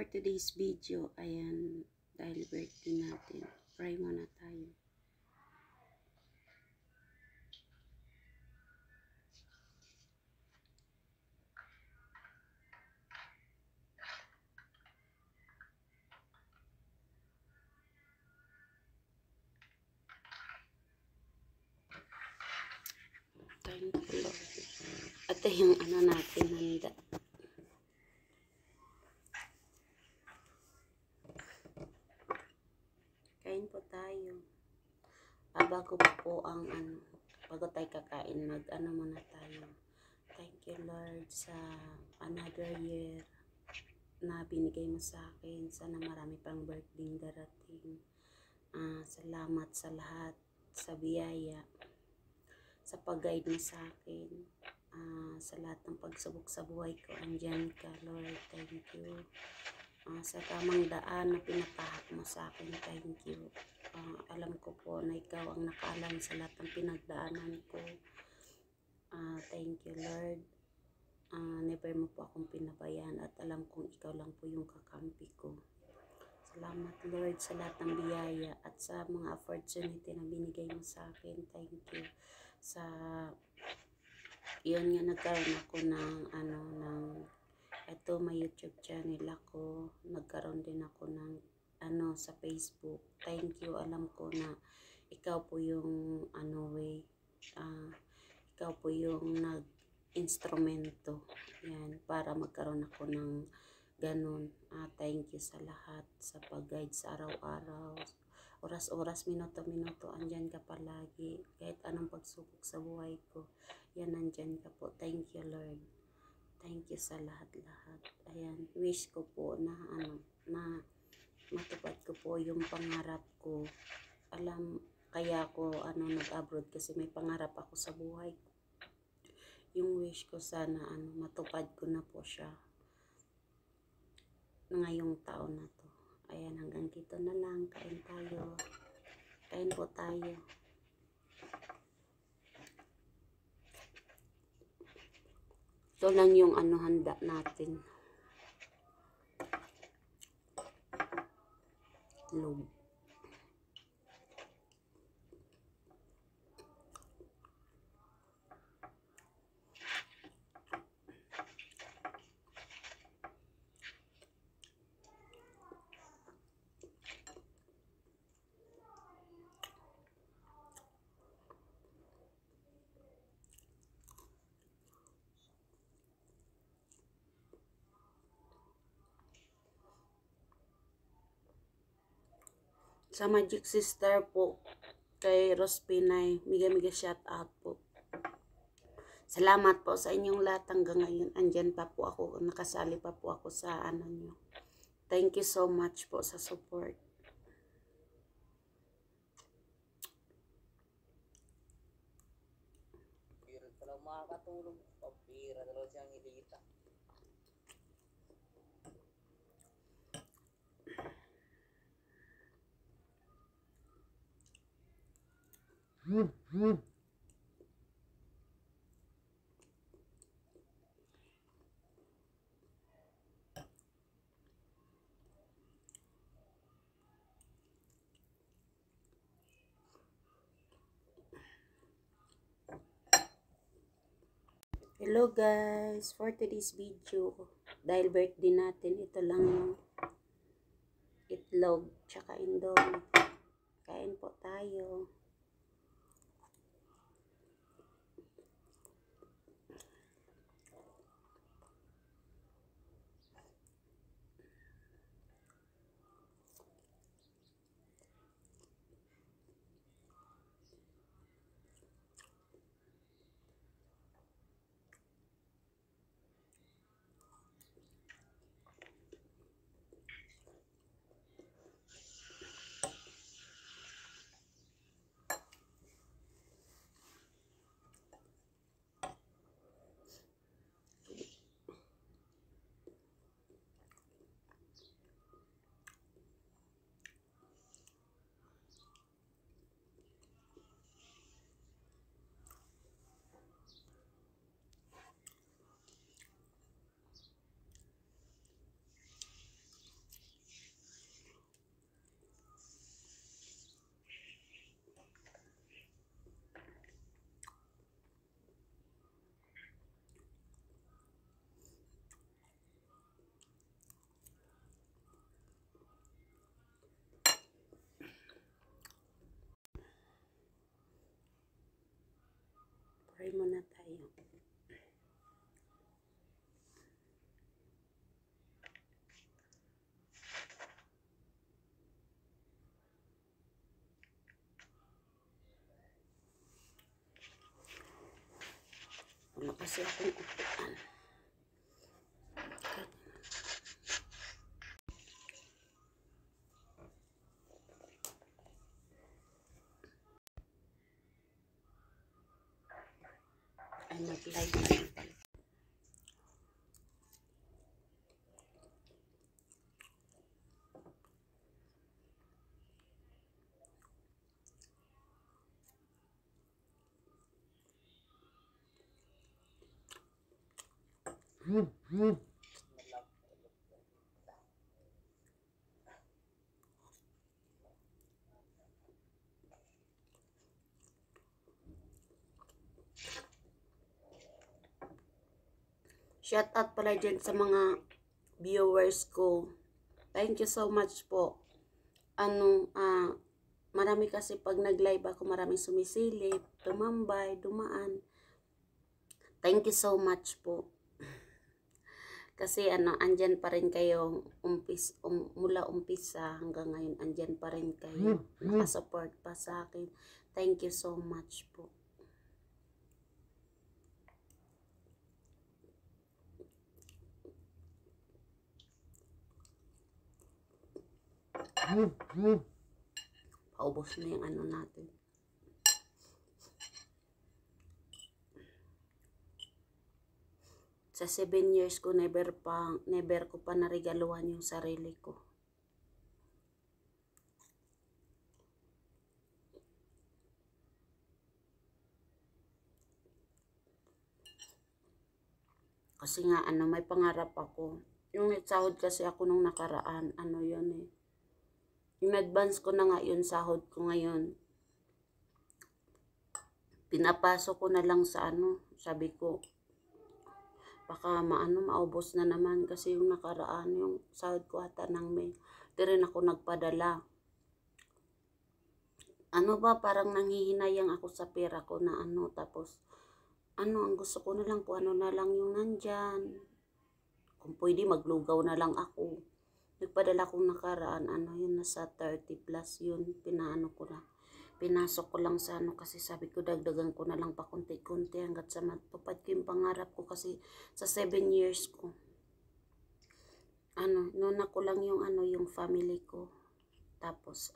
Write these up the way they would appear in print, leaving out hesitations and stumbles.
for today's video, ayan, dahil birthday natin, pray muna tayo. Thank you, Lord. Ito yung ano natin, handa. Kain po tayo. Bago po ang bago tayo kakain, ano muna tayo. Thank you, Lord, sa another year na binigay mo sa akin. Sana marami pang birthday darating. Salamat sa lahat, sa biyaya, sa pag-guide mo sa akin. Sa lahat ng pagsubok sa buhay ko, andyan ka, Lord. Thank you. Sa tamang daan na pinatahak mo sa akin, thank you. Alam ko po na ikaw ang nakaalam sa lahat ng pinagdaanan ko. Thank you, Lord. Never mo po akong pinabayaan at alam kong ikaw lang po yung kakampi ko. Salamat, Lord, sa lahat ng biyaya at sa mga opportunity na binigay mo sa akin. Thank you. Yun nga, nagkaroon ako ng ito, may YouTube channel ako. Nagkaroon din ako ng sa Facebook. Thank you. Alam ko na ikaw po yung ikaw po yung nag-instrumento yan para magkaroon ako ng ganun. Thank you sa lahat, sa pag-guide sa araw-araw, oras-oras, minuto-minuto, andyan ka palagi. Kahit anong pagsubok sa buhay ko, yan, andyan ka po. Thank you, Lord. Thank you sa lahat-lahat. Ayan, wish ko po na matupad ko po yung pangarap ko. Kaya ako nag-abroad kasi may pangarap ako sa buhay. Yung wish ko sana matupad ko na po siya ngayong taon na to. Ayan, hanggang dito na lang. Kain tayo. Kain po tayo. Ito lang yung handa natin. Itlog. Sa Magic Sister po, kay Rose Pinay, miga shout out po. Salamat po sa inyong lahat hanggang ngayon. Andyan pa po ako, nakasali pa po ako sa nyo. Thank you so much po sa support. Pero pala makakatulong, pabira talaga siyang ilita. Hello guys, for today's video, dahil birthday natin, ito lang yung itlog tsaka indomie. Kain po tayo. Pray muna tayo. Wala kasi akong upuan. Ay, nag-live na yung pala. Shout out pala dyan sa mga viewers ko. Thank you so much po. Marami kasi pag nag-live ako, maraming sumisilip, tumambay, dumaan. Thank you so much po. Kasi andyan pa rin kayo mula umpisa hanggang ngayon, andyan pa rin kayo. Nakasupport pa sa akin. Thank you so much po. Paubos na yung natin. Sa 7 years ko, never ko pa naregaluhan yung sarili ko. Kasi nga, may pangarap ako. Yung sahod kasi ako nung nakaraan, yun eh. Yung advance ko na nga yun, sahod ko ngayon. Pinapasok ko na lang sa sabi ko, baka maubos na naman kasi yung nakaraan, yung sahod ko ata ng May, di rin ako nagpadala. Parang nanghihinayang ako sa pera ko na tapos, ang gusto ko na lang kung na lang yung nandyan. Kung pwede, maglugaw na lang ako. Nagpadala kong nakaraan, yun, nasa 30 plus yun, pinasok ko lang sa kasi sabi ko dagdagan ko na lang pa konti-konti hanggat sa matupad ko yung pangarap ko kasi sa 7 years ko. Nuna ko lang yung yung family ko. Tapos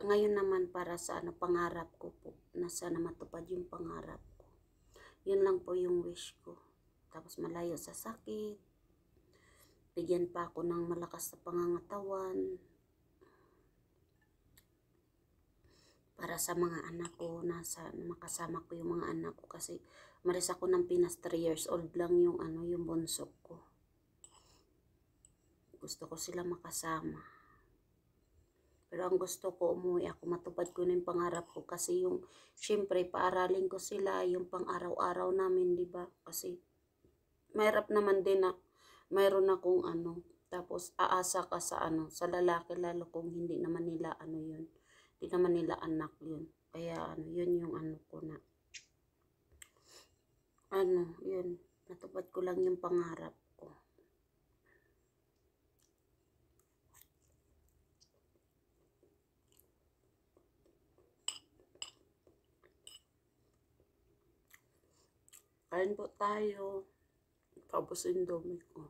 ngayon naman para sa pangarap ko po, na sana matupad yung pangarap ko. Yun lang po yung wish ko. Tapos malayo sa sakit. Bigyan pa ako ng malakas na pangangatawan. Para sa mga anak ko, makasama ko yung mga anak ko kasi maris ako ng Pinas, 3 years old lang yung yung bunso ko. Gusto ko sila makasama. Pero ang gusto ko, umuwi ako, matupad ko na yung pangarap ko kasi yung, syempre, paaralin ko sila, yung pang-araw-araw namin, di ba? Kasi mahirap naman din na mayroon akong tapos aasa ka sa sa lalaki, lalo kung hindi naman nila yun. Hindi naman nila anak yun. Kaya yun yung ko na. Yun. Natupad ko lang yung pangarap ko. Kain po tayo. Tapos Indomie ko.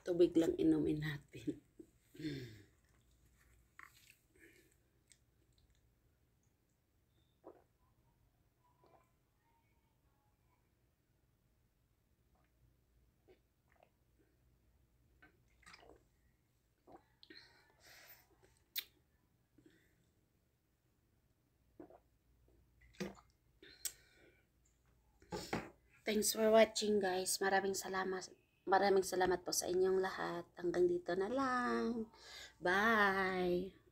Tubig lang inumin natin. Thanks for watching guys. Maraming salamat. Maraming salamat po sa inyong lahat. Hanggang dito na lang. Bye!